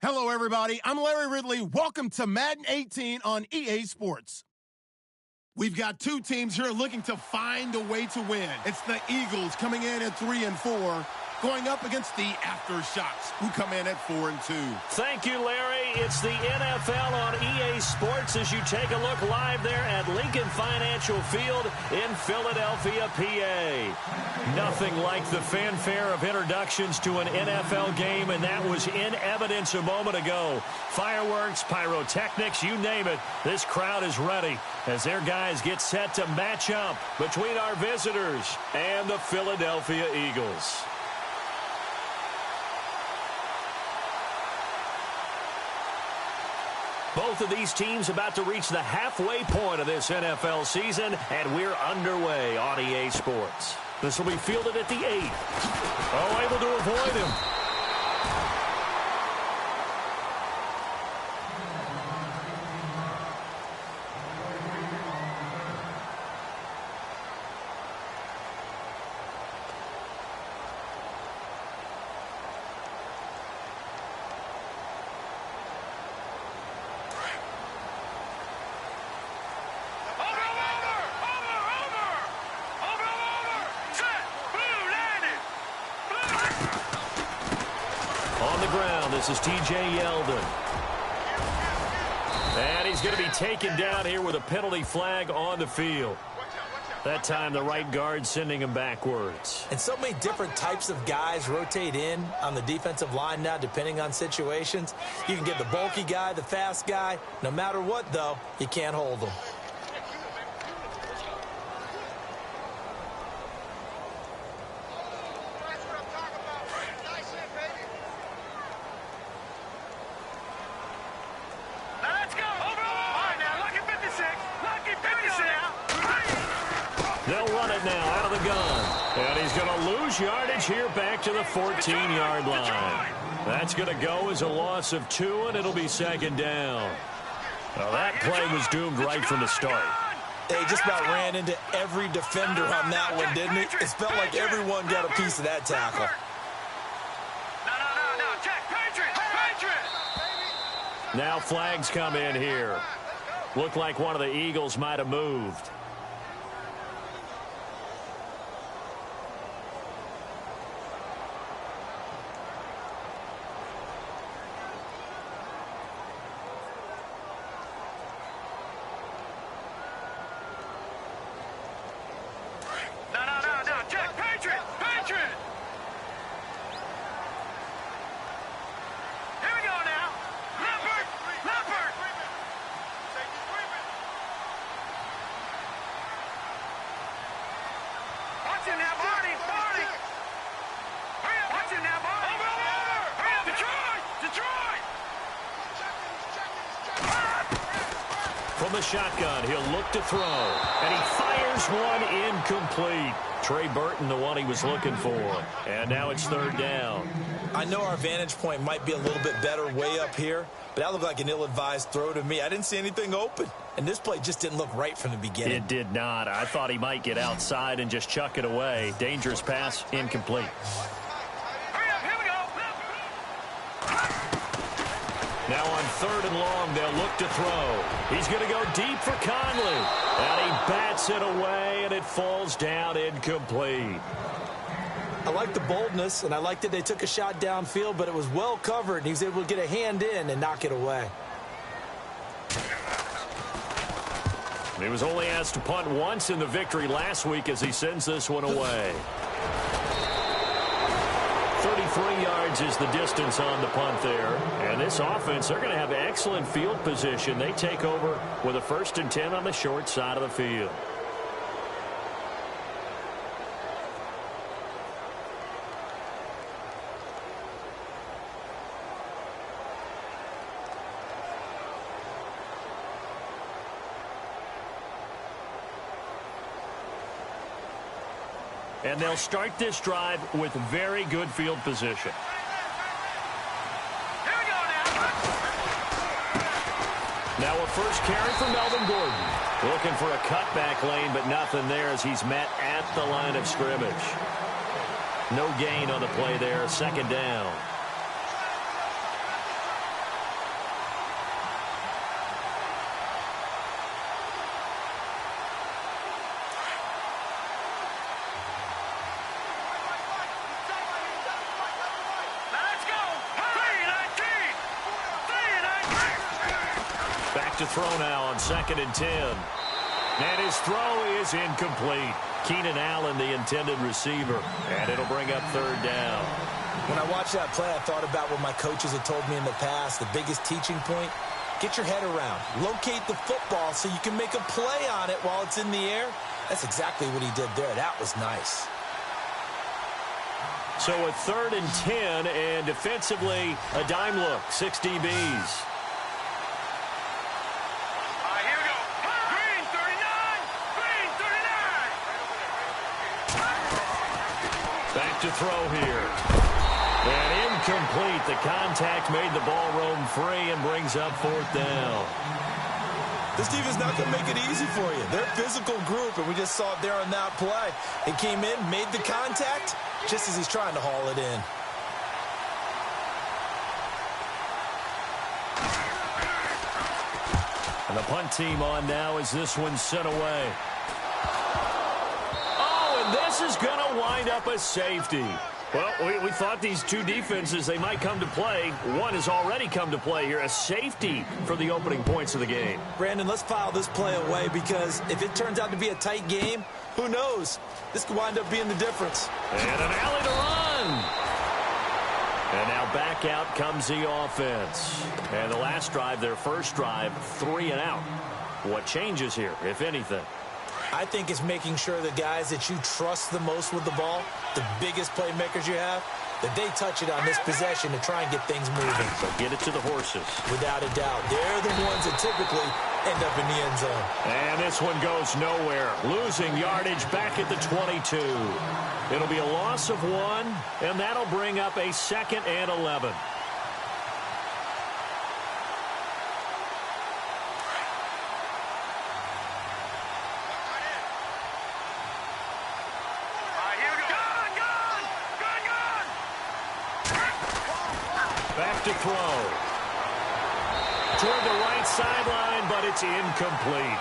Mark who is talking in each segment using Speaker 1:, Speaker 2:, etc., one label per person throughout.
Speaker 1: Hello, everybody. I'm Larry Ridley. Welcome to Madden 18 on EA Sports. We've got two teams here looking to find a way to win. It's the Eagles coming in at 3-4, going up against the Aftershocks, who come in at 4-2.
Speaker 2: Thank you, Larry. It's the NFL on EA Sports as you take a look live there at Lincoln Financial Field in Philadelphia, PA. Nothing like the fanfare of introductions to an NFL game, and that was in evidence a moment ago. Fireworks, pyrotechnics, you name it. This crowd is ready as their guys get set to match up between our visitors and the Philadelphia Eagles. Both of these teams about to reach the halfway point of this NFL season, and we're underway on EA Sports. This will be fielded at the 8. Oh, able to avoid him. This is T.J. Yeldon. And he's going to be taken down here with a penalty flag on the field. That time the right guard sending him backwards.
Speaker 3: And so many different types of guys rotate in on the defensive line now depending on situations. You can get the bulky guy, the fast guy. No matter what, though, you can't hold them.
Speaker 2: Yardage here back to the 14-yard line. That's going to go as a loss of 2, and it'll be second down. Well, that play was doomed right from the start.
Speaker 3: They just about ran into every defender on that one, didn't it? It felt like everyone got a piece of that tackle.
Speaker 4: No, check, Patriot!
Speaker 2: Now flags come in here. Looked like one of the Eagles might have moved. From the shotgun, he'll look to throw, and he fires one incomplete. Trey Burton, the one he was looking for, and now it's third down.
Speaker 3: I know our vantage point might be a little bit better way up here, but that looked like an ill-advised throw to me. I didn't see anything open, and this play just didn't look right from the beginning.
Speaker 2: It did not. I thought he might get outside and just chuck it away. Dangerous pass, incomplete. Now on third and long, they'll look to throw. He's going to go deep for Conley. And he bats it away, and it falls down incomplete.
Speaker 3: I like the boldness, and I like that they took a shot downfield, but it was well covered, and he was able to get a hand in and knock it away.
Speaker 2: He was only asked to punt once in the victory last week as he sends this one away. 33 yards is the distance on the punt there. And this offense, they're going to have excellent field position. They take over with a 1st and 10 on the short side of the field. And they'll start this drive with very good field position. Now a first carry for Melvin Gordon. Looking for a cutback lane, but nothing there as he's met at the line of scrimmage. No gain on the play there, second down. to throw now on 2nd and 10. And his throw is incomplete. Keenan Allen, the intended receiver. And it'll bring up 3rd down.
Speaker 3: When I watched that play, I thought about what my coaches had told me in the past. The biggest teaching point, get your head around. Locate the football so you can make a play on it while it's in the air. That's exactly what he did there. That was nice.
Speaker 2: So a 3rd and 10, and defensively, a dime look, 6 DBs.
Speaker 4: Here we go. Green 39. Green 39.
Speaker 2: Back to throw here. And incomplete. The contact made the ball roam free and brings up 4th down.
Speaker 3: This team is not going to make it easy for you. They're a physical group, and we just saw it there on that play. He came in, made the contact, just as he's trying to haul it in.
Speaker 2: And the punt team on now as this one's sent away. Oh, and this is going to wind up a safety. Well, we thought these two defenses, they might come to play. One has already come to play here, a safety for the opening points of the game.
Speaker 3: Brandon, let's file this play away because if it turns out to be a tight game, who knows? This could wind up being the difference.
Speaker 2: And an alley to run. And now back out comes the offense. And the last drive, their first drive, 3 and out. What changes here, if anything?
Speaker 3: I think it's making sure the guys that you trust the most with the ball, the biggest playmakers you have, that they touch it on this possession to try and get things moving.
Speaker 2: So get it to the horses.
Speaker 3: Without a doubt. They're the ones that typically end up in the end zone.
Speaker 2: And this one goes nowhere. Losing yardage back at the 22. It'll be a loss of 1, and that'll bring up a 2nd and 11. Back to throw. Toward the right sideline, but it's incomplete.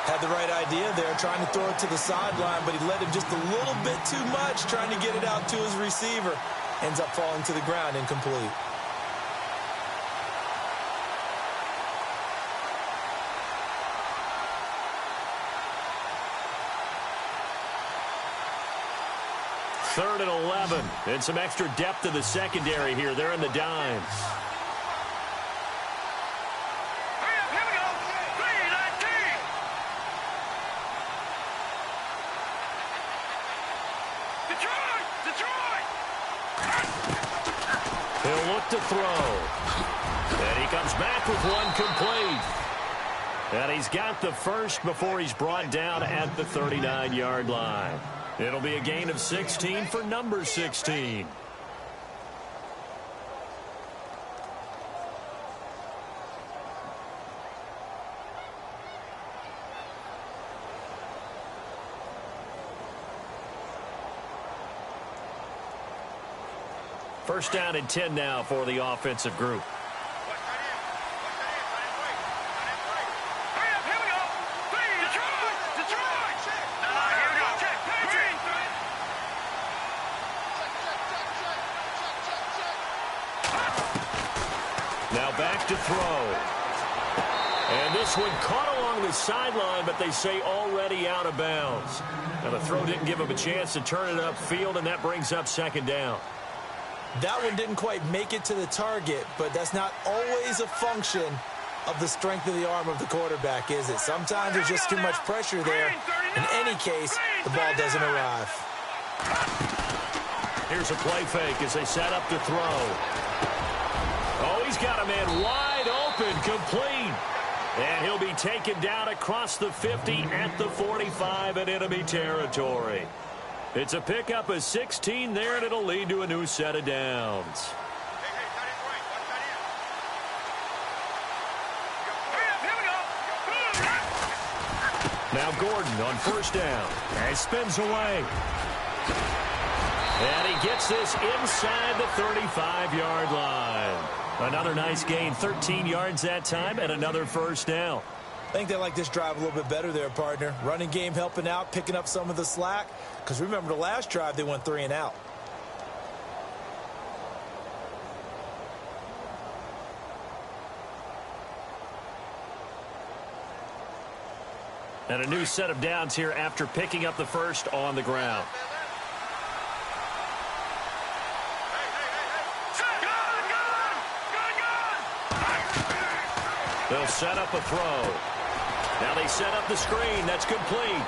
Speaker 3: Had the right idea there, trying to throw it to the sideline, but he led him just a little bit too much, trying to get it out to his receiver. Ends up falling to the ground, incomplete.
Speaker 2: Third and 11, and some extra depth to the secondary here. They're in the dimes.
Speaker 4: Here we go. 3-19. Detroit.
Speaker 2: He'll look to throw. And he comes back with one complete. And he's got the first before he's brought down at the 39-yard line. It'll be a gain of 16 for number 16. First down and 10 now for the offensive group. Now back to throw. And this one caught along the sideline, but they say already out of bounds. Now the throw didn't give him a chance to turn it upfield, and that brings up 2nd down.
Speaker 3: That one didn't quite make it to the target, but that's not always a function of the strength of the arm of the quarterback, is it? Sometimes there's just too much pressure there. In any case, the ball doesn't arrive.
Speaker 2: Here's a play fake as they set up to throw. Oh, he's got a man wide open, complete. And he'll be taken down across the 50 at the 45 in enemy territory. It's a pickup of 16 there, and it'll lead to a new set of downs. Now Gordon on first down. And spins away. And he gets this inside the 35-yard line. Another nice gain, 13 yards that time, and another first down.
Speaker 3: I think they like this drive a little bit better there, partner. Running game helping out, picking up some of the slack. Because remember, the last drive, they went 3 and out.
Speaker 2: And a new set of downs here after picking up the first on the ground. They'll set up a throw. Now they set up the screen. That's complete.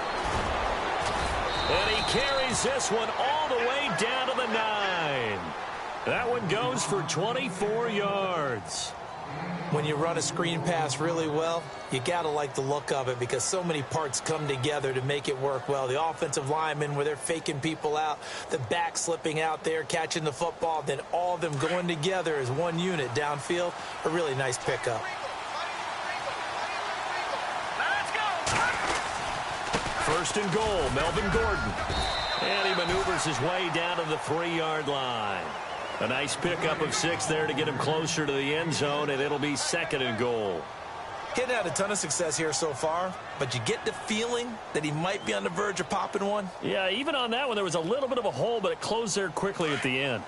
Speaker 2: And he carries this one all the way down to the 9. That one goes for 24 yards.
Speaker 3: When you run a screen pass really well, you got to like the look of it because so many parts come together to make it work well. The offensive linemen, where they're faking people out, the back slipping out there, catching the football, then all of them going together as one unit downfield. A really nice pickup.
Speaker 2: First and goal, Melvin Gordon. And he maneuvers his way down to the 3-yard line. A nice pickup of 6 there to get him closer to the end zone, and it'll be 2nd and goal.
Speaker 3: Getting had a ton of success here so far, but you get the feeling that he might be on the verge of popping one.
Speaker 2: Yeah, even on that one, there was a little bit of a hole, but it closed there quickly at the end.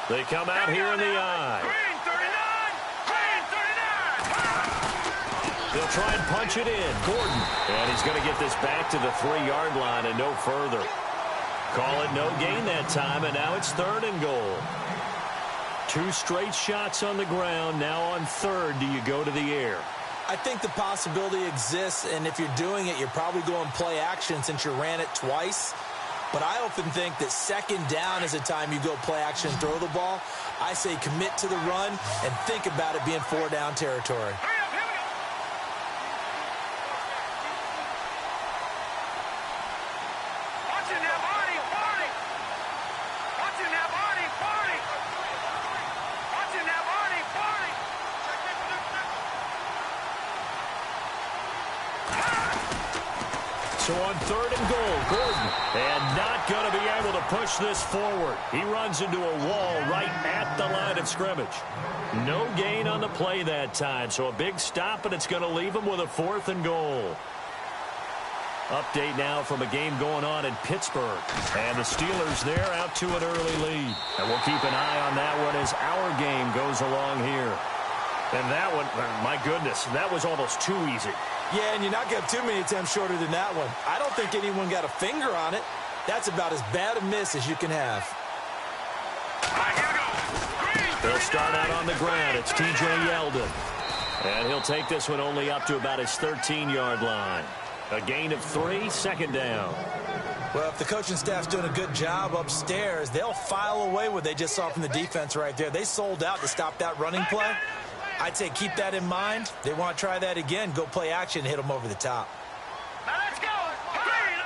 Speaker 2: They come out here in the eye. They'll try and punch it in. Gordon. And he's going to get this back to the 3-yard line and no further. Call it no gain that time, and now it's 3rd and goal. 2 straight shots on the ground. Now on 3rd, do you go to the air?
Speaker 3: I think the possibility exists, and if you're doing it, you're probably going play action since you ran it twice. But I often think that 2nd down is the time you go play action and throw the ball. I say commit to the run and think about it being 4-down territory.
Speaker 2: So on 3rd and goal, Gordon, and not going to be able to push this forward. He runs into a wall right at the line of scrimmage. No gain on the play that time, so a big stop, and it's going to leave him with a 4th and goal. Update now from a game going on in Pittsburgh. And the Steelers there out to an early lead. And we'll keep an eye on that one as our game goes along here. And that one, my goodness, that was almost too easy.
Speaker 3: Yeah, and you're not going to have too many attempts shorter than that one. I don't think anyone got a finger on it. That's about as bad a miss as you can have.
Speaker 2: They'll start out on the ground. It's T.J. Yeldon. And he'll take this one only up to about his 13-yard line. A gain of 3, 2nd down.
Speaker 3: Well, if the coaching staff's doing a good job upstairs, they'll file away what they just saw from the defense right there. They sold out to stop that running play. I'd say keep that in mind. They want to try that again. Go play action and hit them over the top.
Speaker 4: Now let's go. Green,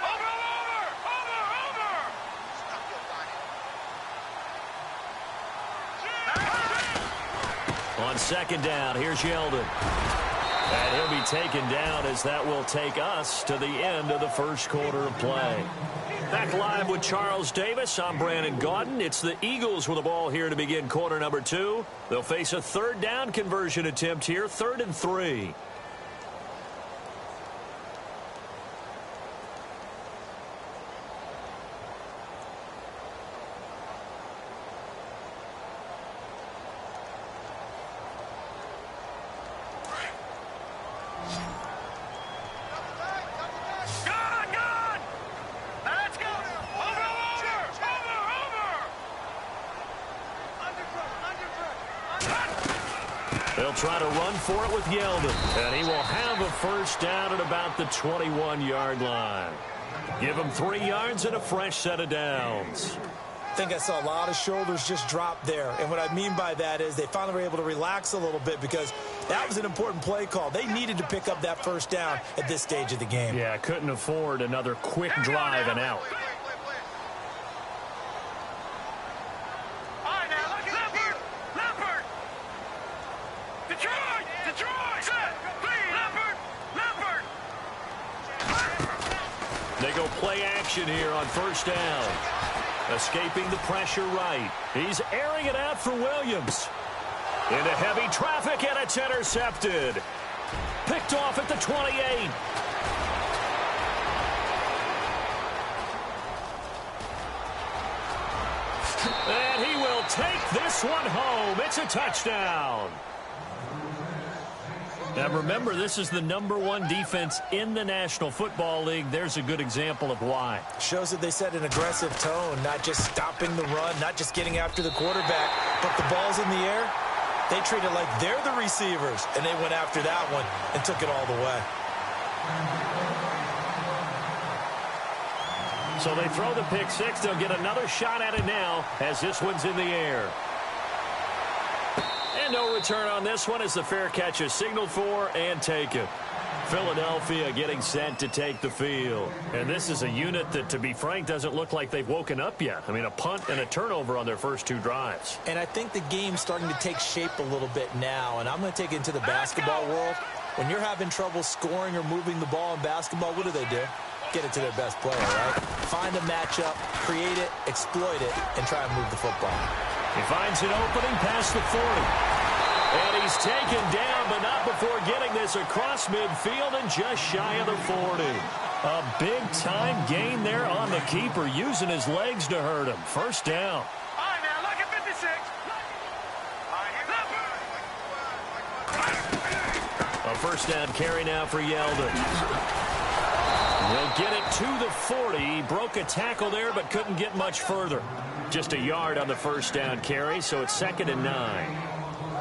Speaker 4: over.
Speaker 2: On 2nd down, here's Yeldon. And he'll be taken down as that will take us to the end of the first quarter of play. Back live with Charles Davis. I'm Brandon Gaudin. It's the Eagles with the ball here to begin quarter number 2. They'll face a 3rd down conversion attempt here, 3rd and 3. They'll try to run for it with Yeldon. And he will have a 1st down at about the 21-yard line. Give him 3 yards and a fresh set of downs.
Speaker 3: I think I saw a lot of shoulders just drop there. And what I mean by that is they finally were able to relax a little bit because that was an important play call. They needed to pick up that 1st down at this stage of the game.
Speaker 2: Yeah, couldn't afford another quick drive and out. They go play action here on 1st down. Escaping the pressure right. He's airing it out for Williams. Into heavy traffic, and it's intercepted. Picked off at the 28. And he will take this one home. It's a touchdown. Now remember, this is the #1 defense in the National Football League. There's a good example of why.
Speaker 3: Shows that they set an aggressive tone, not just stopping the run, not just getting after the quarterback, but the ball's in the air. They treat it like they're the receivers, and they went after that one and took it all the way.
Speaker 2: So they throw the pick six. They'll get another shot at it now as this one's in the air. And no return on this one as the fair catch is signaled for and taken. Philadelphia getting set to take the field. And this is a unit that, to be frank, doesn't look like they've woken up yet. I mean, a punt and a turnover on their first 2 drives.
Speaker 3: And I think the game's starting to take shape a little bit now. And I'm going to take it into the basketball world. When you're having trouble scoring or moving the ball in basketball, what do? Get it to their best player, right? Find a matchup, create it, exploit it, and try and move the football.
Speaker 2: He finds an opening past the 40. And he's taken down, but not before getting this across midfield and just shy of the 40. A big-time gain there on the keeper, using his legs to hurt him. First down.
Speaker 4: All right, now, look at 56.
Speaker 2: A first down carry now for Yeldon. He'll get it to the 40. He broke a tackle there, but couldn't get much further. Just a yard on the first down carry, so it's 2nd and 9.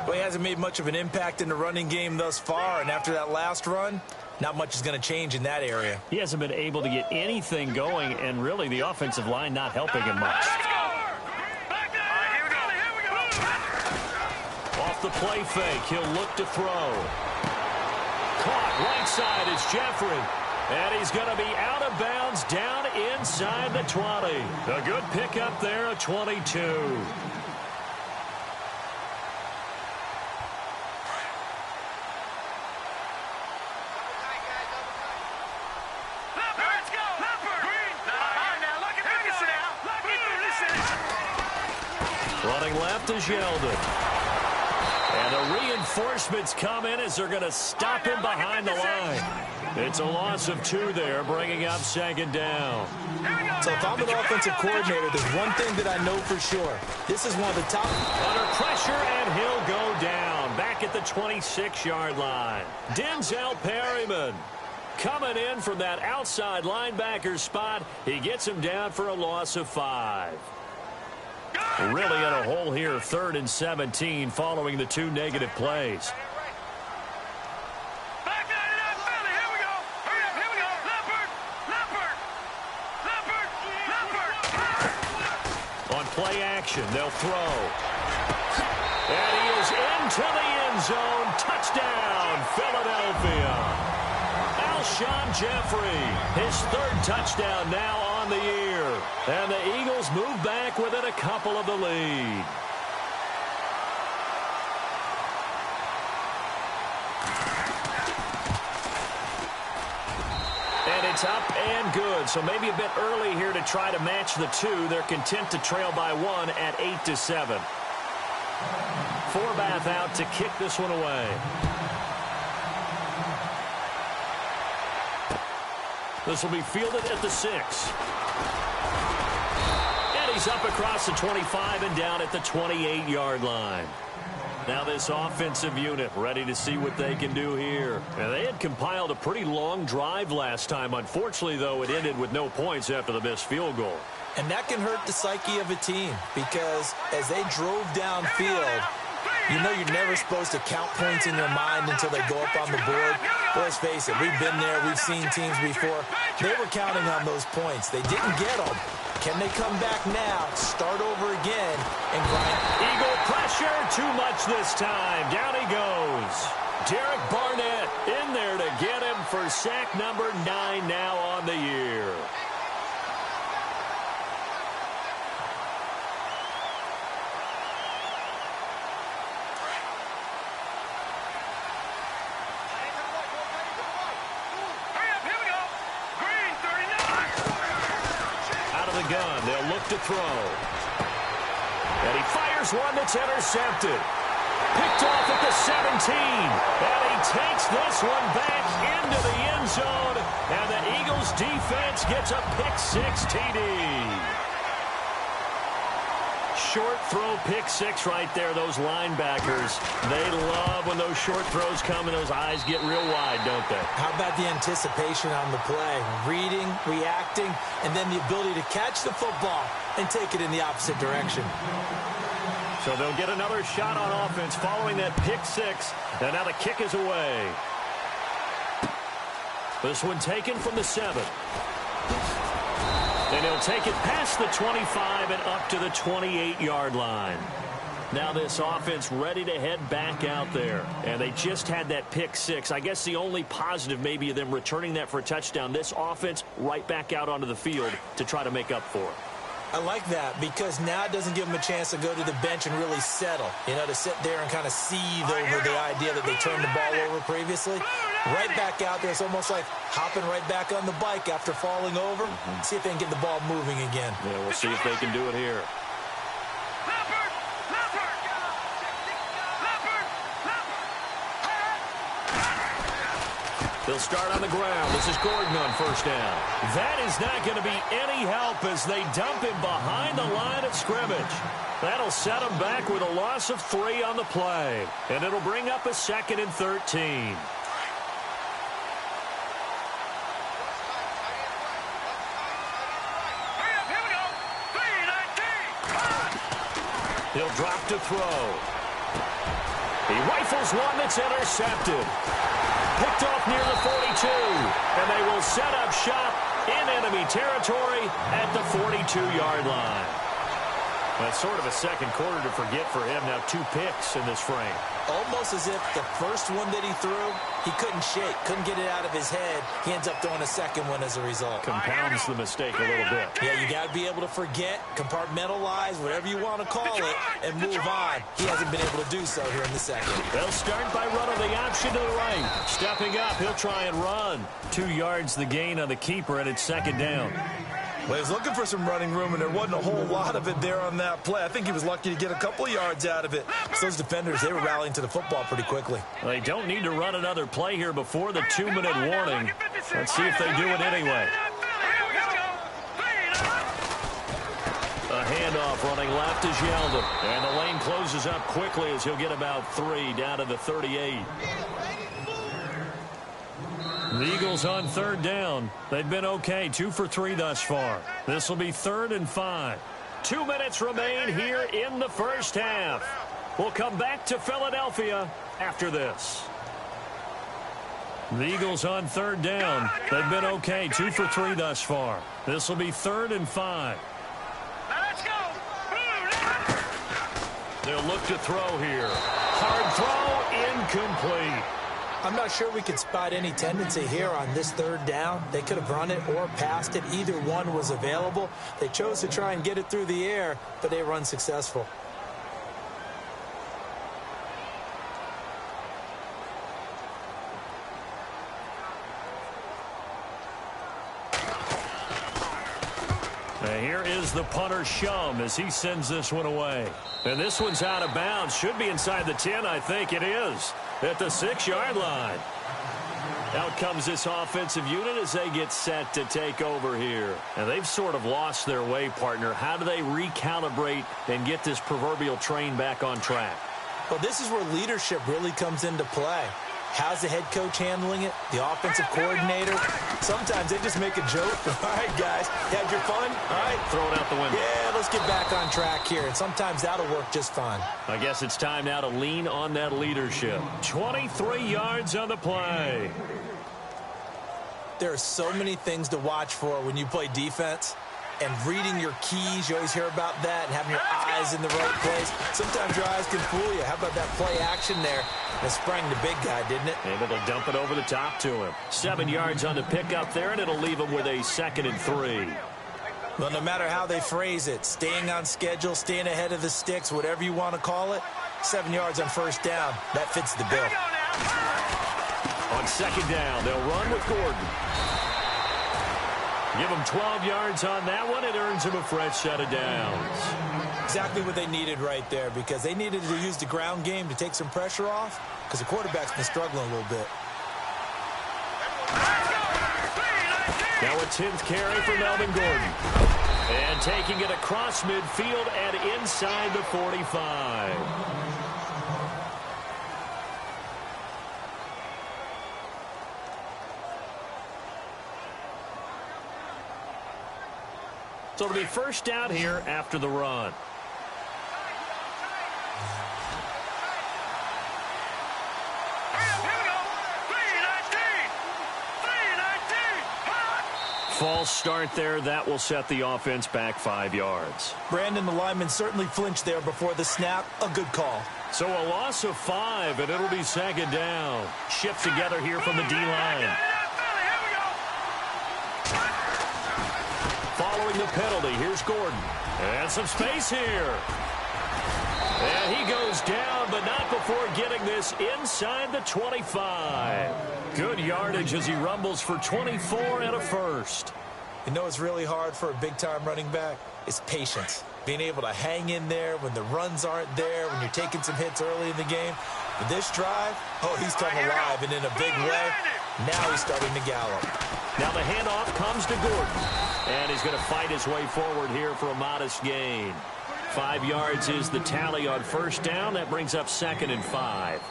Speaker 3: Well, he hasn't made much of an impact in the running game thus far, and after that last run, not much is going to change in that area.
Speaker 2: He hasn't been able to get anything going, and really the offensive line not helping him much. Off the play fake, he'll look to throw. Caught right side is Jeffrey. And he's going to be out of bounds down inside the 20. A good pickup there, a 22. Running left is Yeldon. And the reinforcements come in as they're going to stop him behind the line. It's a loss of 2 there, bringing up 2nd down.
Speaker 3: So if I'm an offensive coordinator, there's one thing that I know for sure. This is one of the top.
Speaker 2: Under pressure, and he'll go down. Back at the 26-yard line. Denzel Perryman coming in from that outside linebacker spot. He gets him down for a loss of 5. Really in a hole here, 3rd and 17, following the 2 negative plays. On play action, they'll throw. And he is into the end zone. Touchdown, Philadelphia. Alshon Jeffrey, his 3rd touchdown now on the year. And the Eagles move back within a couple of the lead. And it's up and good. So maybe a bit early here to try to match the 2. They're content to trail by 1 at 8-7. Forbath out to kick this one away. This will be fielded at the 6. And he's up across the 25 and down at the 28-yard line. Now this offensive unit ready to see what they can do here. And they had compiled a pretty long drive last time. Unfortunately, though, it ended with no points after the missed field goal.
Speaker 3: And that can hurt the psyche of a team because as they drove downfield, you know you're never supposed to count points in your mind until they go up on the board. But let's face it, we've been there. We've seen teams before. They were counting on those points. They didn't get them. Can they come back now, start over again, and grind?
Speaker 2: Eagle pressure, too much this time. Down he goes. Derek Barnett in there to get him for sack number 9 now on the year. Gun. They'll look to throw. And he fires one that's intercepted. Picked off at the 17. And he takes this one back into the end zone. And the Eagles defense gets a pick 6 TD. short throw pick six right there. Those linebackers, they love when those short throws come and those eyes get real wide, don't they?
Speaker 3: How about the anticipation on the play? Reading, reacting, and then the ability to catch the football and take it in the opposite direction.
Speaker 2: So they'll get another shot on offense following that pick six, and now the kick is away. This one taken from the 7. And he'll take it past the 25 and up to the 28-yard line. Now this offense ready to head back out there. And they just had that pick six. I guess the only positive maybe of them returning that for a touchdown. This offense right back out onto the field to try to make up for it.
Speaker 3: I like that because now it doesn't give them a chance to go to the bench and really settle. You know, to sit there and kind of seethe over the idea that they turned the ball over previously. Right back out there. It's almost like hopping right back on the bike after falling over. See if they can get the ball moving again.
Speaker 2: Yeah, we'll see if they can do it here. They'll start on the ground. This is Gordon on first down. That is not going to be any help as they dump him behind the line of scrimmage. That'll set him back with a loss of 3 on the play. And it'll bring up a 2nd and 13. He'll drop to throw. He rifles one that's intercepted. Picked off near the 42. And they will set up shop in enemy territory at the 42-yard line. That's sort of a second quarter to forget for him. Now 2 picks in this frame.
Speaker 3: Almost as if the first one that he threw, he couldn't shake, couldn't get it out of his head. He ends up throwing a second one as a result.
Speaker 2: Compounds the mistake a little bit.
Speaker 3: Yeah, you got to be able to forget, compartmentalize, whatever you want to call it, and move on. He hasn't been able to do so here in the second.
Speaker 2: They'll start by running the option to the right. Stepping up, he'll try and run. 2 yards the gain on the keeper, and it's 2nd down.
Speaker 5: Well, he was looking for some running room, and there wasn't a whole lot of it there on that play. I think he was lucky to get a couple of yards out of it.
Speaker 3: So those defenders, they were rallying to the football pretty quickly.
Speaker 2: They don't need to run another play here before the 2-minute warning. Let's see if they do it anyway. A handoff running left is Yeldon. And the lane closes up quickly as he'll get about 3 down to the 38. The Eagles on 3rd down. They've been okay, 2 for 3 thus far. This will be 3rd and 5. 2 minutes remain here in the first half. We'll come back to Philadelphia after this. The Eagles on 3rd down. They've been okay, 2 for 3 thus far. This will be 3rd and 5.
Speaker 4: Let's go.
Speaker 2: They'll look to throw here. Hard throw, incomplete.
Speaker 3: I'm not sure we could spot any tendency here on this 3rd down. They could have run it or passed it. Either one was available. They chose to try and get it through the air, but they run successful.
Speaker 2: Here is the punter, Shum, as he sends this one away. And this one's out of bounds. Should be inside the 10, I think it is. At the 6-yard line. Out comes this offensive unit as they get set to take over here. And they've sort of lost their way, partner. How do they recalibrate and get this proverbial train back on track?
Speaker 3: Well, this is where leadership really comes into play. How's the head coach handling it? The offensive coordinator? Sometimes they just make a joke. All right, guys, you had your fun? All right.
Speaker 2: Throw it out the window.
Speaker 3: Yeah, let's get back on track here. And sometimes that'll work just fine.
Speaker 2: I guess it's time now to lean on that leadership. 23 yards on the play.
Speaker 3: There are so many things to watch for when you play defense. And reading your keys, you always hear about that, and having your eyes in the right place. Sometimes your eyes can fool you. How about that play action there? That sprang the big guy, didn't it?
Speaker 2: Able to dump it over the top to him. 7 yards on the pickup there, and it'll leave him with a 2nd and 3.
Speaker 3: Well, no matter how they phrase it, staying on schedule, staying ahead of the sticks, whatever you want to call it, 7 yards on 1st down, that fits the bill.
Speaker 2: On 2nd down, they'll run with Gordon. Give them 12 yards on that one. It earns them a fresh set of downs.
Speaker 3: Exactly what they needed right there, because they needed to use the ground game to take some pressure off, because the quarterback's been struggling a little bit.
Speaker 2: Now a 10th carry for Melvin Gordon. And taking it across midfield and inside the 45. So it'll be first down here after the run. False start there. That will set the offense back 5 yards.
Speaker 3: Brandon, the lineman certainly flinched there before the snap. A good call.
Speaker 2: So a loss of 5, and it'll be second down. Shipped together here from the D-line. Following the penalty, here's Gordon. And some space here. And he goes down, but not before getting this inside the 25. Good yardage as he rumbles for 24 and a first.
Speaker 3: You know what's really hard for a big-time running back? It's patience. Being able to hang in there when the runs aren't there, when you're taking some hits early in the game. But this drive, oh, he's come alive, and in a big way, now he's starting to gallop.
Speaker 2: Now the handoff comes to Gordon. And he's going to fight his way forward here for a modest gain. 5 yards is the tally on first down. That brings up 2nd and 5.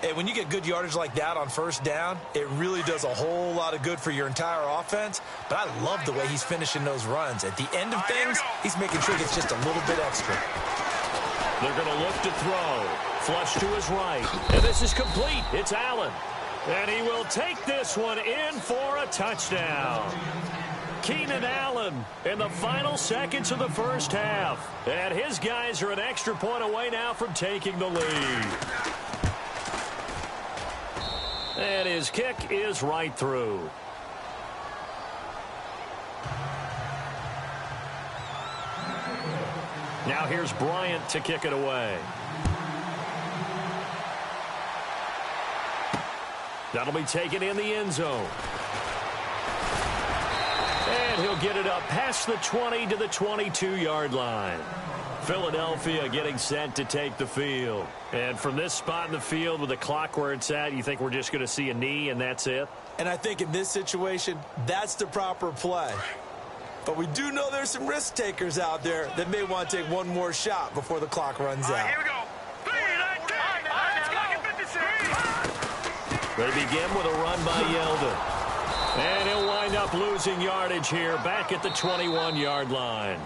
Speaker 3: Hey, when you get good yardage like that on first down, it really does a whole lot of good for your entire offense. But I love the way he's finishing those runs. At the end of things, he's making sure it's just a little bit extra.
Speaker 2: They're going to look to throw. Flush to his right. And this is complete. It's Allen. And he will take this one in for a touchdown. Keenan Allen in the final seconds of the first half. And his guys are an extra point away now from taking the lead. And his kick is right through. Now here's Bryant to kick it away. That'll be taken in the end zone. And he'll get it up past the 20 to the 22-yard line. Philadelphia getting set to take the field. And from this spot in the field with the clock where it's at, you think we're just going to see a knee and that's it?
Speaker 3: And I think in this situation, that's the proper play. But we do know there's some risk takers out there that may want to take one more shot before the clock runs out.
Speaker 4: Here we go.
Speaker 2: They begin with a run by Yeldon. And he'll wind up losing yardage here back at the 21-yard line.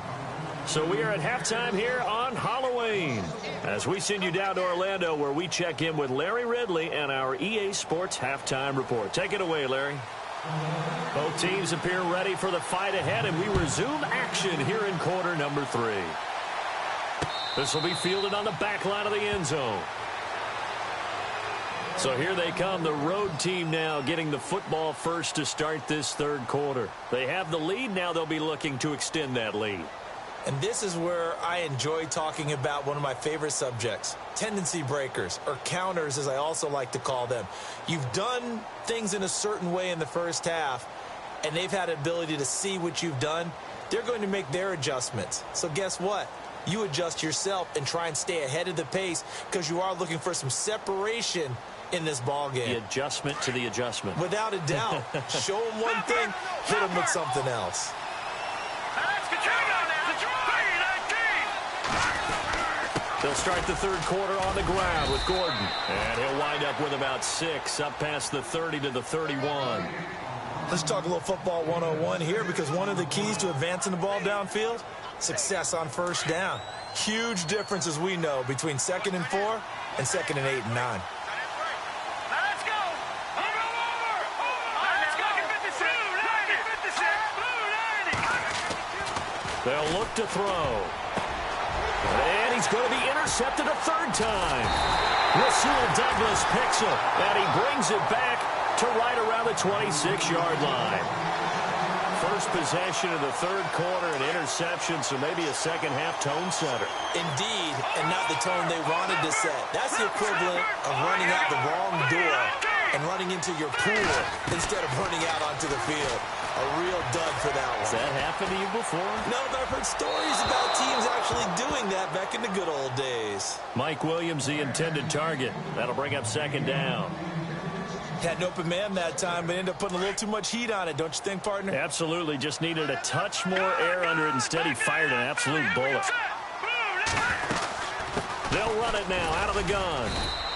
Speaker 2: So we are at halftime here on Halloween as we send you down to Orlando where we check in with Larry Ridley and our EA Sports Halftime Report. Take it away, Larry. Both teams appear ready for the fight ahead, and we resume action here in quarter number 3. This will be fielded on the back line of the end zone. So here they come, the road team now getting the football first to start this third quarter. They have the lead. Now they'll be looking to extend that lead.
Speaker 3: And this is where I enjoy talking about one of my favorite subjects, tendency breakers, or counters as I also like to call them. You've done things in a certain way in the first half, and they've had an ability to see what you've done. They're going to make their adjustments. So guess what? You adjust yourself and try and stay ahead of the pace because you are looking for some separation in this ball game.
Speaker 2: The adjustment to the adjustment.
Speaker 3: Without a doubt. Show them one thing, hit them with something else.
Speaker 2: They'll start the third quarter on the ground with Gordon. And he'll wind up with about 6 up past the 30 to the 31.
Speaker 3: Let's talk a little football 101 here because one of the keys to advancing the ball downfield, success on first down. Huge difference, as we know, between 2nd and 4 and 2nd and 8 and 9.
Speaker 2: They'll look to throw. And he's going to be intercepted a third time. Rasul Douglas picks him, and he brings it back to right around the 26-yard line. First possession of the third quarter, an interception, so maybe a second-half tone setter.
Speaker 3: Indeed, and not the tone they wanted to set. That's the equivalent of running out the wrong door and running into your pool instead of running out onto the field. A real dud for that one.
Speaker 2: Has that happened to you before?
Speaker 3: No, but I've heard stories about teams actually doing that back in the good old days.
Speaker 2: Mike Williams, the intended target. That'll bring up second down.
Speaker 3: Had an open man that time, but ended up putting a little too much heat on it, don't you think, partner?
Speaker 2: Absolutely. Just needed a touch more air under it. Instead, he fired an absolute bullet. They'll run it now out of the gun.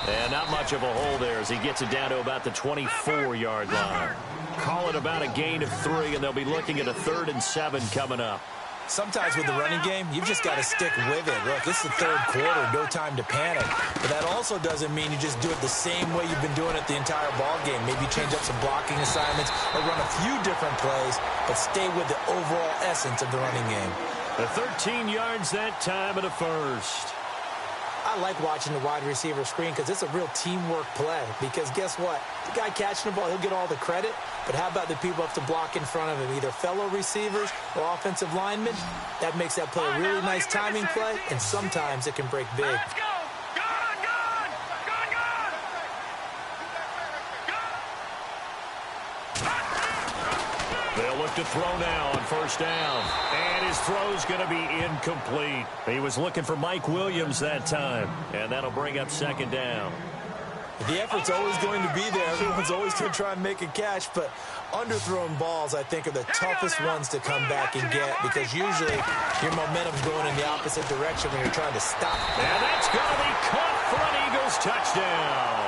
Speaker 2: And not much of a hole there as he gets it down to about the 24-yard line. Call it about a gain of 3, and they'll be looking at a 3rd and 7 coming up.
Speaker 3: Sometimes with the running game, you've just got to stick with it. Look, this is the third quarter, no time to panic. But that also doesn't mean you just do it the same way you've been doing it the entire ball game. Maybe change up some blocking assignments or run a few different plays, but stay with the overall essence of the running game.
Speaker 2: The 13 yards that time at a first.
Speaker 3: I like watching the wide receiver screen because it's a real teamwork play. Because guess what? The guy catching the ball, he'll get all the credit. But how about the people up to block in front of him, either fellow receivers or offensive linemen? That makes that play a really nice timing play, and sometimes it can break big.
Speaker 4: Let's go. Gone, gone. Gone, gone.
Speaker 2: They'll look to throw now on first down. And his throw's going to be incomplete. He was looking for Mike Williams that time. And that'll bring up second down.
Speaker 3: The effort's always going to be there. Everyone's always going to try and make a catch, but underthrown balls, I think, are the toughest ones to come back and get because usually your momentum's going in the opposite direction when you're trying to stop.
Speaker 2: And that's going to be caught for an Eagles touchdown.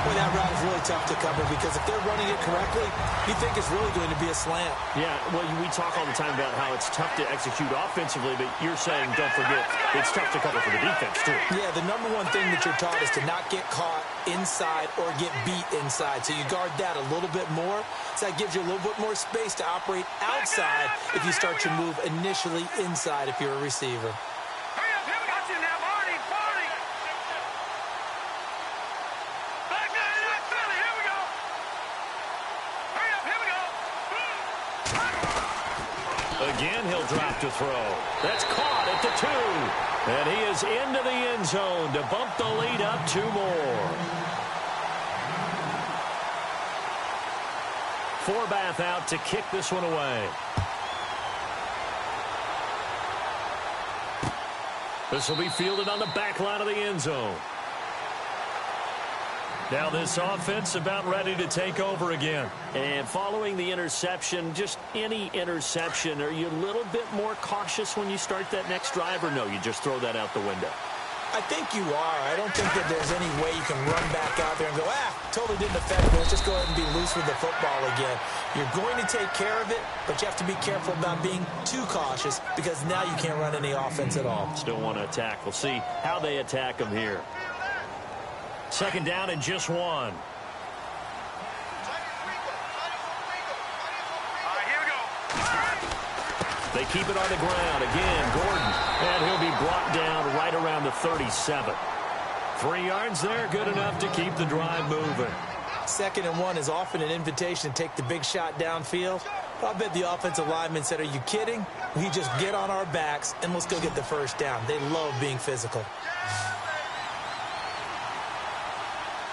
Speaker 3: Boy, that route is really tough to cover because if they're running it correctly, you think it's really going to be a slant.
Speaker 2: Yeah, well, we talk all the time about how it's tough to execute offensively, but you're saying, don't forget, it's tough to cover for the defense, too.
Speaker 3: Yeah, the number one thing that you're taught is to not get caught inside or get beat inside. So you guard that a little bit more. So that gives you a little bit more space to operate outside if you start your move initially inside if you're a receiver.
Speaker 4: Hurry up, here we got you now, Marty. Back there in that Philly, here we go. Hurry up, here we go.
Speaker 2: Again, he'll drop to throw. That's caught at the 2. And he is into the end zone to bump the lead up 2 more. Forbath out to kick this one away. This will be fielded on the back line of the end zone. Now this offense about ready to take over again. And following the interception, just any interception, are you a little bit more cautious when you start that next drive, or no, you just throw that out the window?
Speaker 3: I think you are. I don't think that there's any way you can run back out there and go, totally didn't affect me. Let's just go ahead and be loose with the football again. You're going to take care of it, but you have to be careful about being too cautious because now you can't run any offense at all.
Speaker 2: Still want to attack. We'll see how they attack them here. Second down and just 1.
Speaker 4: All right, here we go.
Speaker 2: They keep it on the ground. Again, Gordon. And he'll be brought down right around the 37. 3 yards there, good enough to keep the drive moving.
Speaker 3: 2nd and 1 is often an invitation to take the big shot downfield. But I bet the offensive lineman said, are you kidding? We just get on our backs and let's go get the first down. They love being physical.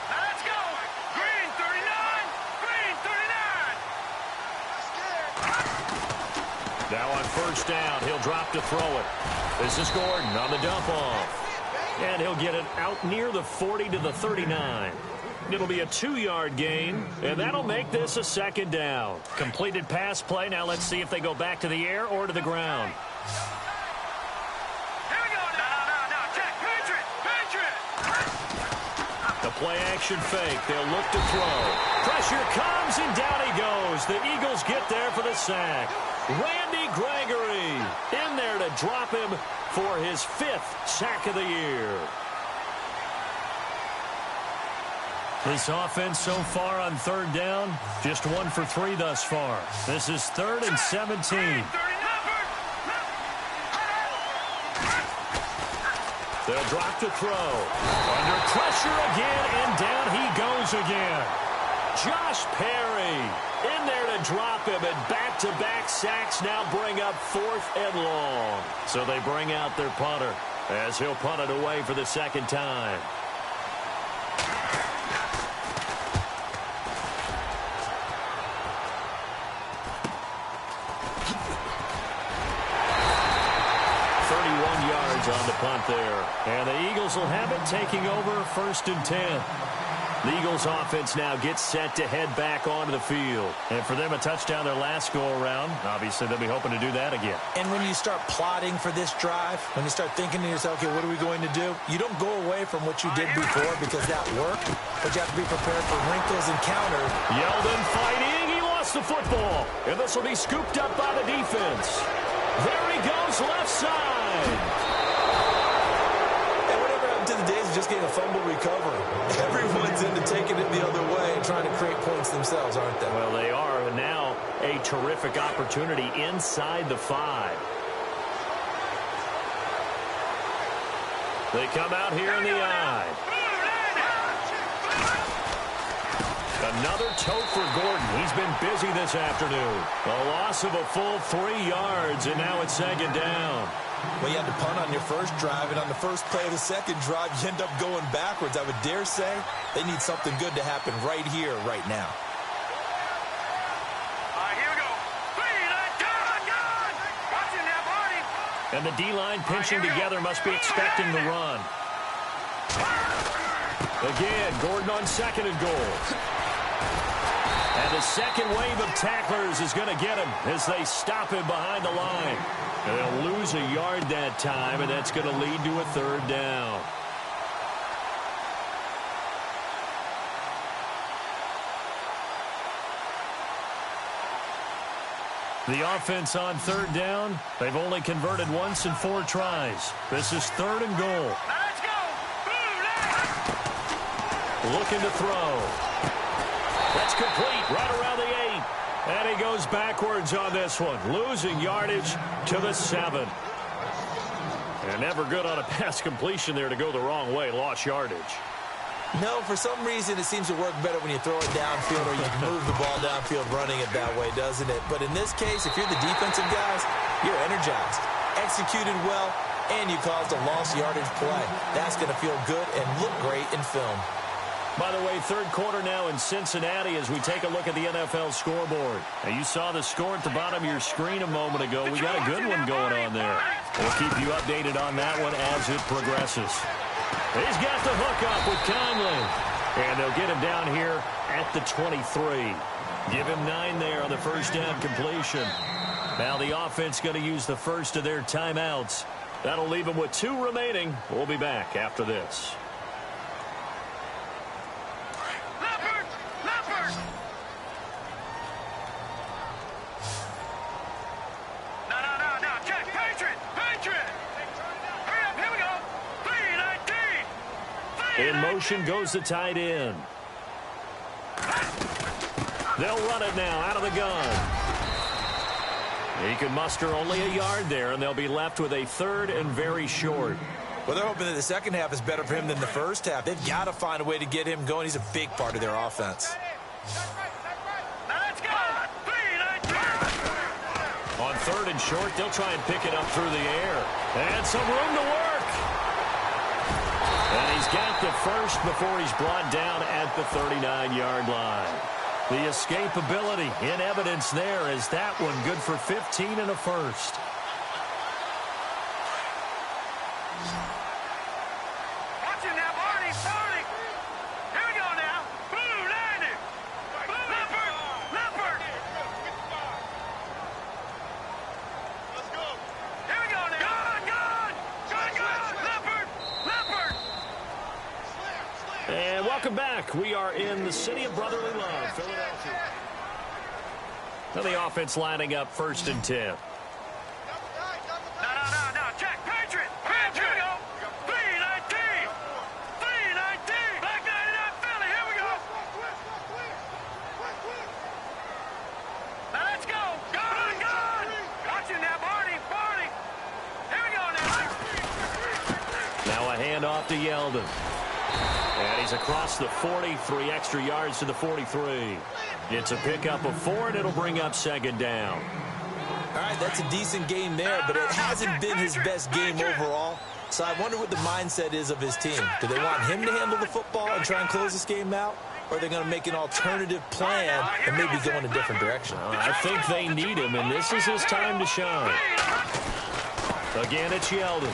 Speaker 4: Let's go. Green 39. Green 39.
Speaker 2: Now on first down, he'll drop to throw it. This is Gordon on the dump off. And he'll get it out near the 40 to the 39. It'll be a 2-yard gain, and that'll make this a second down. Completed pass play. Now let's see if they go back to the air or to the ground.
Speaker 4: Here we go. No. Check. Pinch it.
Speaker 2: The play action fake. They'll look to throw. Pressure comes, and down he goes. The Eagles get there for the sack. Randy Gregory in there to drop him for his 5th sack of the year. This offense so far on third down, just 1 for 3 thus far. This is 3rd and 17. They'll drop to throw. Under pressure again, and down he goes again. Josh Perry in there to drop him, and back-to-back sacks now bring up 4th and long. So they bring out their punter as he'll punt it away for the second time. On the punt there. And the Eagles will have it, taking over 1st and 10. The Eagles offense now gets set to head back onto the field. And for them, a touchdown their last go-around. Obviously, they'll be hoping to do that again.
Speaker 3: And when you start plotting for this drive, when you start thinking to yourself, okay, what are we going to do? You don't go away from what you did before because that worked, but you have to be prepared for wrinkles and counters.
Speaker 2: Yeldon fighting. He lost the football. And this will be scooped up by the defense. There he goes, left side.
Speaker 3: And whatever happened to the days of just getting a fumble recovery? Everyone's into taking it the other way and trying to create points themselves, aren't they?
Speaker 2: Well, they are. And now a terrific opportunity inside the 5. They come out here in the eye. Another tote for Gordon. He's been busy this afternoon. A loss of a full 3 yards, and now it's second down.
Speaker 3: Well, you had to punt on your first drive, and on the first play of the second drive, you end up going backwards. I would dare say they need something good to happen right here, right now.
Speaker 4: Here we go. Watching that body.
Speaker 2: And the D-line pinching together must be expecting the run. Again, Gordon on second and goal. And the second wave of tacklers is going to get him as they stop him behind the line. And they'll lose a yard that time, and that's going to lead to a third down. The offense on third down, they've only converted once in 4 tries. This is third and goal.
Speaker 4: Now let's go.
Speaker 2: Looking to throw. That's complete right around the 8. And he goes backwards on this one, losing yardage to the 7. And never good on a pass completion there to go the wrong way, lost yardage.
Speaker 3: No, for some reason, it seems to work better when you throw it downfield or you move the ball downfield running it that way, doesn't it? But in this case, if you're the defensive guys, you're energized, executed well, and you caused a lost yardage play. That's going to feel good and look great in film.
Speaker 2: By the way, third quarter now in Cincinnati as we take a look at the NFL scoreboard. Now, you saw the score at the bottom of your screen a moment ago. We got a good one going on there. We'll keep you updated on that one as it progresses. He's got the hook up with Conley. And they'll get him down here at the 23. Give him 9 there on the first down completion. Now the offense going to use the first of their timeouts. That'll leave them with 2 remaining. We'll be back after this. In motion goes the tight end. They'll run it now out of the gun. He can muster only a yard there, and they'll be left with a third and very short.
Speaker 3: Well, they're hoping that the second half is better for him than the first half. They've got to find a way to get him going. He's a big part of their offense.
Speaker 2: On third and short, they'll try and pick it up through the air. And some room to work. And he's got the first before he's brought down at the 39-yard line. The escapability in evidence there is that one good for 15 and a first.
Speaker 4: Watching that body, starting. Here we go now. Blue, landing. Leopard. Let's go. Here we go now. Gone. Leopard.
Speaker 2: And welcome back. We are in the city of brotherly love, Philadelphia. Now the offense lining up first and 10.
Speaker 4: No. Check. Patriot. Here we go. 319. Black 99 Philly. Here we go. Now let's go. Gone. Watching that Barney. Here we go now.
Speaker 2: Now a handoff to Yeldon. And he's across the 40, 3 extra yards to the 43. It's a pickup of 4, and it'll bring up second down.
Speaker 3: All right, that's a decent game there, but it hasn't been his best game overall. So I wonder what the mindset is of his team. Do they want him to handle the football and try and close this game out? Or are they going to make an alternative plan and maybe go in a different direction?
Speaker 2: I think they need him, and this is his time to shine. Again, it's Yeldon.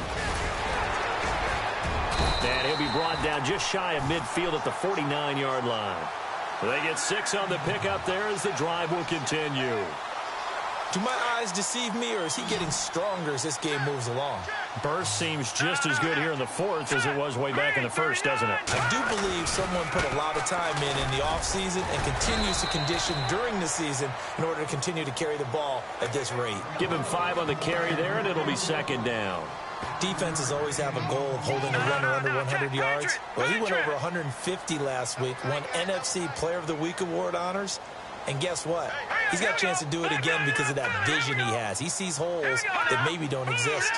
Speaker 2: And he'll be brought down just shy of midfield at the 49-yard line. They get 6 on the pickup there as the drive will continue.
Speaker 3: Do my eyes deceive me, or is he getting stronger as this game moves along?
Speaker 2: Burst seems just as good here in the fourth as it was way back in the first, doesn't it?
Speaker 3: I do believe someone put a lot of time in the offseason and continues to condition during the season in order to continue to carry the ball at this rate.
Speaker 2: Give him 5 on the carry there, and it'll be second down.
Speaker 3: Defenses always have a goal of holding a runner under 100 yards. Well, he went over 150 last week, won NFC Player of the Week award honors. And guess what? He's got a chance to do it again because of that vision he has. He sees holes that maybe don't exist.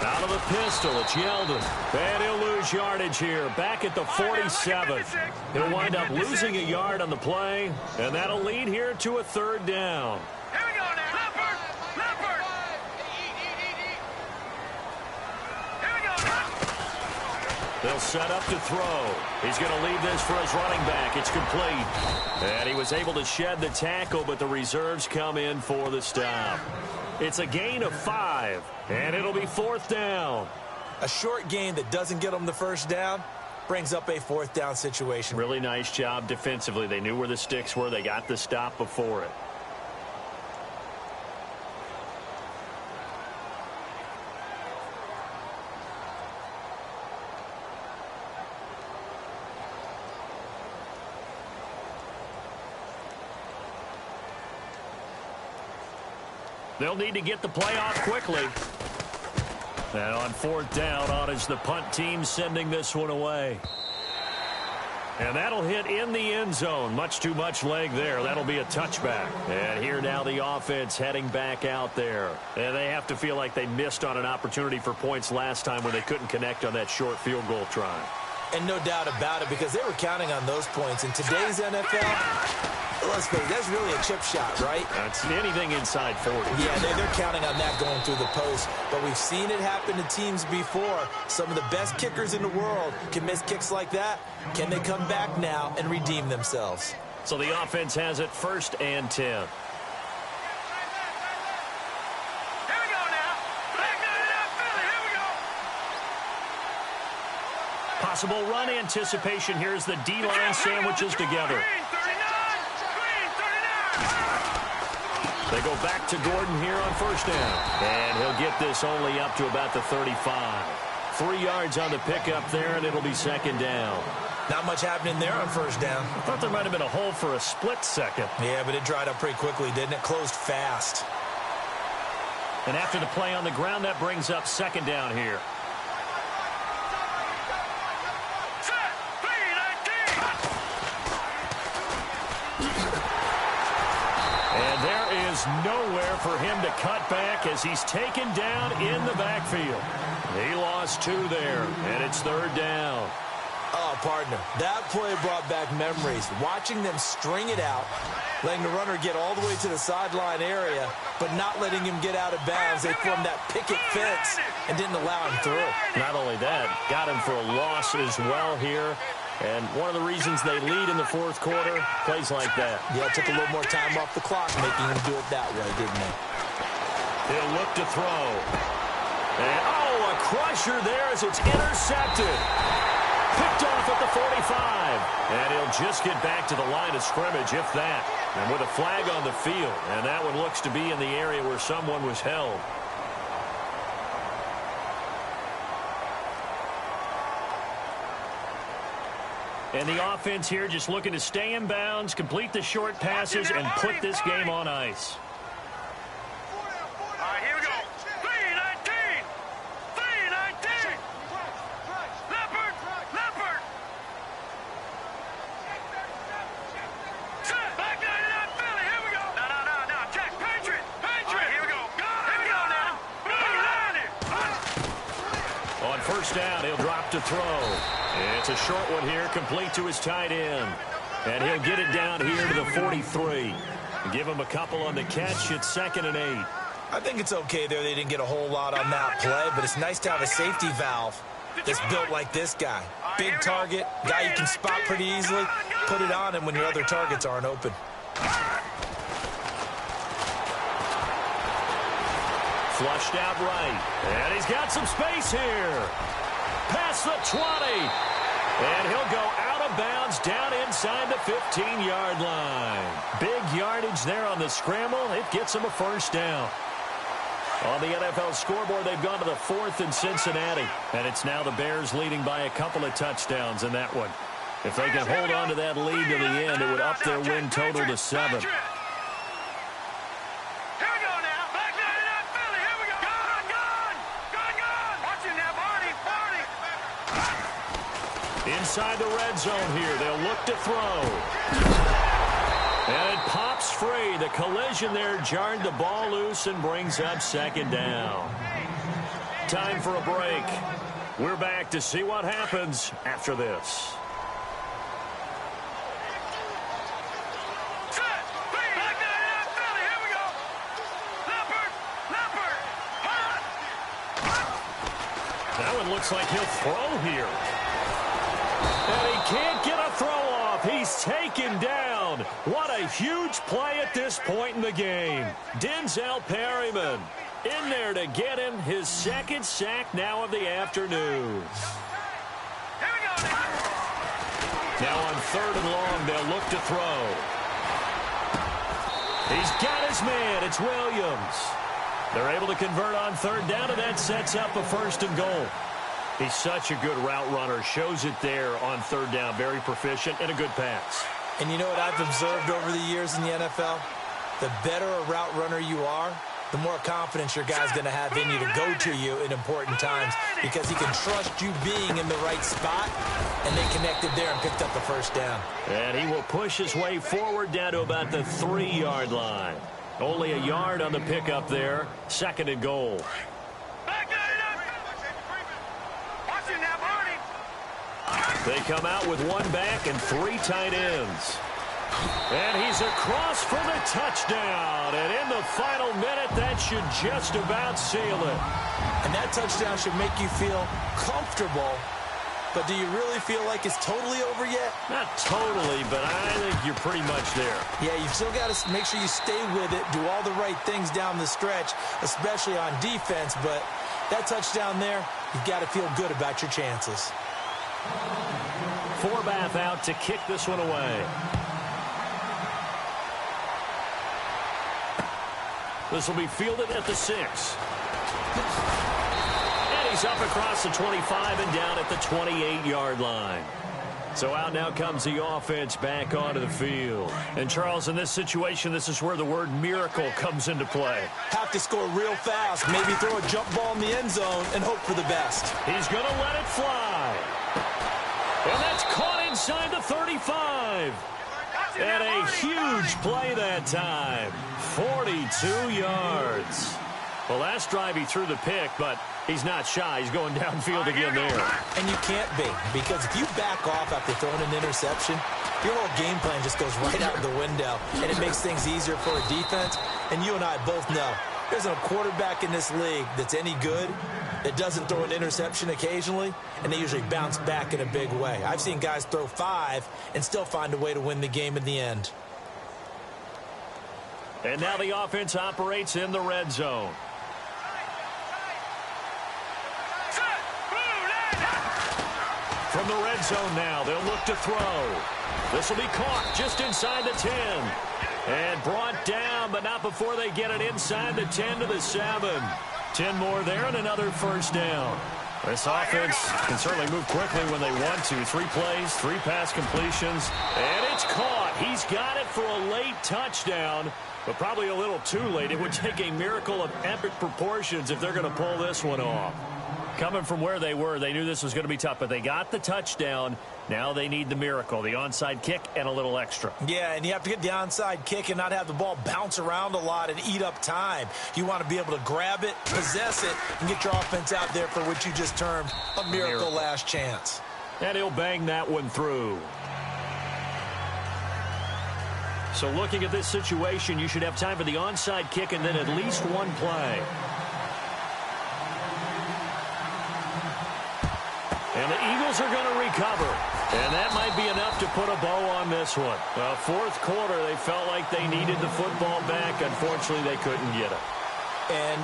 Speaker 2: Out of the pistol, it's Yeldon. And he'll lose yardage here, back at the 47. He'll wind up losing a yard on the play, and that'll lead here to a third down.
Speaker 4: Here we go now. Leopard. Leopard. Here we go now.
Speaker 2: They'll set up to throw. He's going to leave this for his running back. It's complete. And he was able to shed the tackle, but the reserves come in for the stop. It's a gain of 5, and it'll be fourth down.
Speaker 3: A short gain that doesn't get them the first down brings up a fourth down situation.
Speaker 2: Really nice job defensively. They knew where the sticks were. They got the stop before it. They'll need to get the play off quickly. And on fourth down, on is the punt team sending this one away. And that'll hit in the end zone. Much too much leg there. That'll be a touchback. And here now the offense heading back out there. And they have to feel like they missed on an opportunity for points last time when they couldn't connect on that short field goal try.
Speaker 3: And no doubt about it, because they were counting on those points. In today's NFL, let's face it, that's really a chip shot, right?
Speaker 2: That's anything inside 40.
Speaker 3: Yeah, they're counting on that going through the post. But we've seen it happen to teams before. Some of the best kickers in the world can miss kicks like that. Can they come back now and redeem themselves?
Speaker 2: So the offense has it 1st and 10. Possible run anticipation. Here's the D-line sandwiches together. They go back to Gordon here on first down. And he'll get this only up to about the 35. 3 yards on the pickup there, and it'll be second down.
Speaker 3: Not much happening there on first down.
Speaker 2: I thought there might have been a hole for a split second.
Speaker 3: Yeah, but it dried up pretty quickly, didn't it? Closed fast.
Speaker 2: And after the play on the ground, that brings up second down here. And there is nowhere for him to cut back as he's taken down in the backfield. He lost 2 there, and it's third down.
Speaker 3: Oh, partner, that play brought back memories. Watching them string it out, letting the runner get all the way to the sideline area, but not letting him get out of bounds. They formed that picket fence and didn't allow him through.
Speaker 2: Not only that, got him for a loss as well here. And one of the reasons they lead in the fourth quarter, plays like that.
Speaker 3: Yeah, it took a little more time off the clock, making him do it that way, didn't it?
Speaker 2: He'll look to throw. And, oh, a crusher there as it's intercepted. Picked off at the 45. And he'll just get back to the line of scrimmage, if that. And with a flag on the field. And that one looks to be in the area where someone was held. And the offense here just looking to stay in bounds, complete the short passes, and put this game on ice.
Speaker 4: All right, here we go. 3-19. 3-19. Leopard. Leopard. Set. Back 99 Philly. Here we go. No. Check. Patriot. Patriot. Right, here we go. Here we go now.
Speaker 2: On first down, he'll drop to throw. It's a short one here, complete to his tight end. And he'll get it down here to the 43. Give him a couple on the catch. It's 2nd and 8.
Speaker 3: I think it's okay there. They didn't get a whole lot on that play, but it's nice to have a safety valve that's built like this guy. Big target, guy you can spot pretty easily. Put it on him when your other targets aren't open.
Speaker 2: Flushed out right. And he's got some space here. Past the 20. And he'll go out of bounds down inside the 15-yard line. Big yardage there on the scramble. It gets him a first down. On the NFL scoreboard, they've gone to the 4th in Cincinnati. And it's now the Bears leading by a couple of touchdowns in that one. If they can hold on to that lead to the end, it would up their win total to 7. Inside the red zone here, they'll look to throw. And it pops free. The collision there jarred the ball loose and brings up second down. Time for a break. We're back to see what happens after this. That one looks like he'll throw here. And he can't get a throw off. He's taken down. What a huge play at this point in the game. Denzel Perryman in there to get him his second sack now of the afternoon. Now on 3rd and long, they'll look to throw. He's got his man. It's Williams. They're able to convert on 3rd down, and that sets up a 1st and goal. He's such a good route runner. Shows it there on 3rd down. Very proficient and a good pass.
Speaker 3: And you know what I've observed over the years in the NFL? The better a route runner you are, the more confidence your guy's going to have in you to go to you in important times because he can trust you being in the right spot, and they connected there and picked up the 1st down.
Speaker 2: And he will push his way forward down to about the 3-yard line. Only a yard on the pickup there. 2nd and goal. They come out with 1 back and 3 tight ends. And he's across for the touchdown. And in the final minute, that should just about seal it.
Speaker 3: And that touchdown should make you feel comfortable. But do you really feel like it's totally over yet?
Speaker 2: Not totally, but I think you're pretty much there.
Speaker 3: Yeah, you've still got to make sure you stay with it, do all the right things down the stretch, especially on defense. But that touchdown there, you've got to feel good about your chances.
Speaker 2: Forbath out to kick this one away. This will be fielded at the 6. And he's up across the 25 and down at the 28-yard line. So out now comes the offense back onto the field. And, Charles, in this situation, this is where the word miracle comes into play.
Speaker 3: Have to score real fast, maybe throw a jump ball in the end zone and hope for the best.
Speaker 2: He's going to let it fly. And that's caught inside the 35. And a huge play that time. 42 yards. Well, last drive he threw the pick, but he's not shy. He's going downfield again there.
Speaker 3: And you can't be, because if you back off after throwing an interception, your whole game plan just goes right out the window, and it makes things easier for a defense. And you and I both know there's a quarterback in this league that's any good that doesn't throw an interception occasionally, and they usually bounce back in a big way. I've seen guys throw 5 and still find a way to win the game in the end.
Speaker 2: And now the offense operates in the red zone. From the red zone now, they'll look to throw. This will be caught just inside the 10. And brought down, but not before they get it inside the 10 to the 7. 10 more there and another first down. This offense can certainly move quickly when they want to. 3 plays, 3 pass completions, and it's caught. He's got it for a late touchdown, but probably a little too late. It would take a miracle of epic proportions if they're going to pull this one off. Coming from where they were, they knew this was going to be tough, but they got the touchdown. Now they need the miracle, the onside kick and a little extra.
Speaker 3: Yeah, and you have to get the onside kick and not have the ball bounce around a lot and eat up time. You want to be able to grab it, possess it, and get your offense out there for what you just termed a miracle last chance.
Speaker 2: And he'll bang that one through. So looking at this situation, you should have time for the onside kick and then at least 1 play. And the Eagles are going to recover. And that might be enough to put a bow on this one. Well, 4th quarter, they felt like they needed the football back. Unfortunately, they couldn't get it.
Speaker 3: And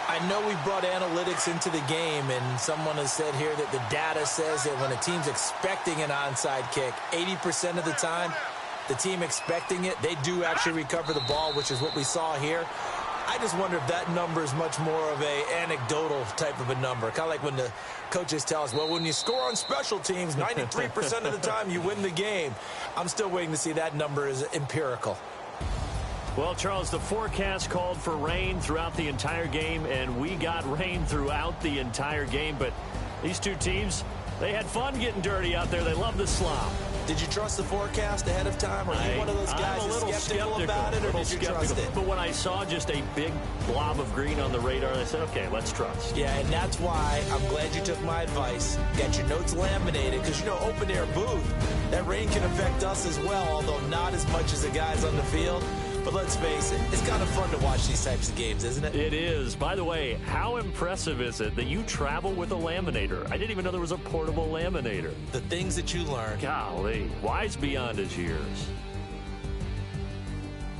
Speaker 3: I know we brought analytics into the game, and someone has said here that the data says that when a team's expecting an onside kick, 80% of the time, the team expecting it, they do actually recover the ball, which is what we saw here. I just wonder if that number is much more of a anecdotal type of a number. Kind of like when the coaches tell us, well, when you score on special teams, 93% of the time you win the game. I'm still waiting to see that number is empirical.
Speaker 2: Well, Charles, the forecast called for rain throughout the entire game, and we got rain throughout the entire game. But these two teams, they had fun getting dirty out there. They love the slop.
Speaker 3: Did you trust the forecast ahead of time? Or are you one of those guys that's skeptical about it, or did you trust it?
Speaker 2: But when I saw just a big blob of green on the radar, I said, okay, let's trust.
Speaker 3: Yeah, and that's why I'm glad you took my advice. Got your notes laminated, because, you know, open-air booth, that rain can affect us as well, although not as much as the guys on the field. But let's face it, it's kind of fun to watch these types of games, isn't it?
Speaker 2: It is. By the way, how impressive is it that you travel with a laminator? I didn't even know there was a portable laminator.
Speaker 3: The things that you learn.
Speaker 2: Golly, wise beyond his years.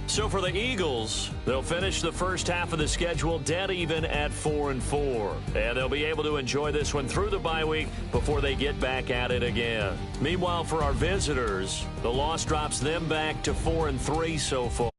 Speaker 2: So for the Eagles, they'll finish the first half of the schedule dead even at 4-4. And they'll be able to enjoy this one through the bye week before they get back at it again. Meanwhile, for our visitors, the loss drops them back to 4-3 so far.